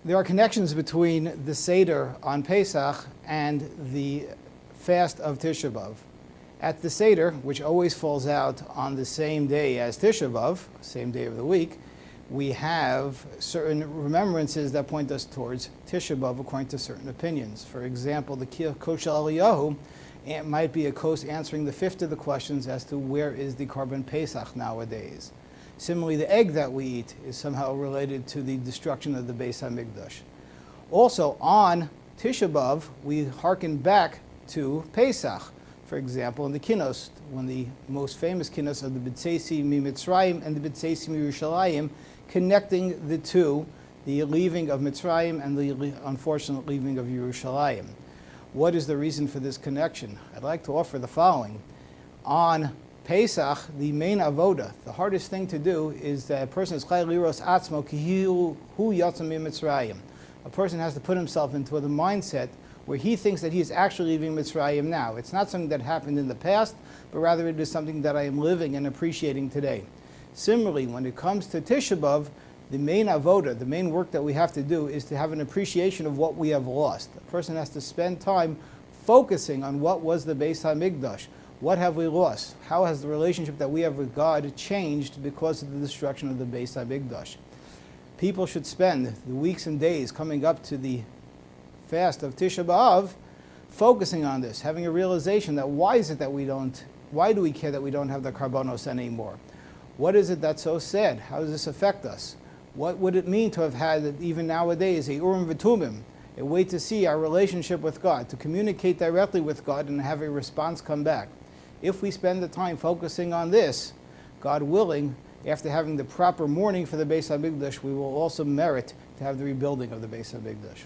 There are connections between the Seder on Pesach and the fast of Tisha B'Av. At the Seder, which always falls out on the same day as Tisha B'Av, same day of the week, we have certain remembrances that point us towards Tisha B'Av according to certain opinions. For example, the Kosh Eliyahu might be a Kos answering the fifth of the questions as to where is the Korban Pesach nowadays. Similarly, the egg that we eat is somehow related to the destruction of the Beis HaMikdash. Also, on Tisha B'Av, we hearken back to Pesach. For example, in the Kinnos, when the most famous Kinnos are the B'tzeisi Mitzrayim and the B'tzeisi Yerushalayim, connecting the two, the leaving of Mitzrayim and the unfortunate leaving of Yerushalayim. What is the reason for this connection? I'd like to offer the following. On Pesach, the main avoda, the hardest thing to do is that a person is chai liros atzmo ki hu yatzam mitzrayim. A person has to put himself into the mindset where he thinks that he is actually leaving Mitzrayim now. It's not something that happened in the past, but rather it is something that I am living and appreciating today. Similarly, when it comes to Tisha B'Av, the main avoda, the main work that we have to do is to have an appreciation of what we have lost. A person has to spend time focusing on what was the Beis HaMikdash. What have we lost? How has the relationship that we have with God changed because of the destruction of the Beis HaMikdash? People should spend the weeks and days coming up to the fast of Tisha B'Av focusing on this, having a realization that why do we care that we don't have the karbonos anymore? What is it that's so sad? How does this affect us? What would it mean to have had, even nowadays, a Urim V'Tumim, a way to see our relationship with God, to communicate directly with God and have a response come back? If we spend the time focusing on this, God willing, after having the proper mourning for the Beis HaMikdash, we will also merit to have the rebuilding of the Beis HaMikdash.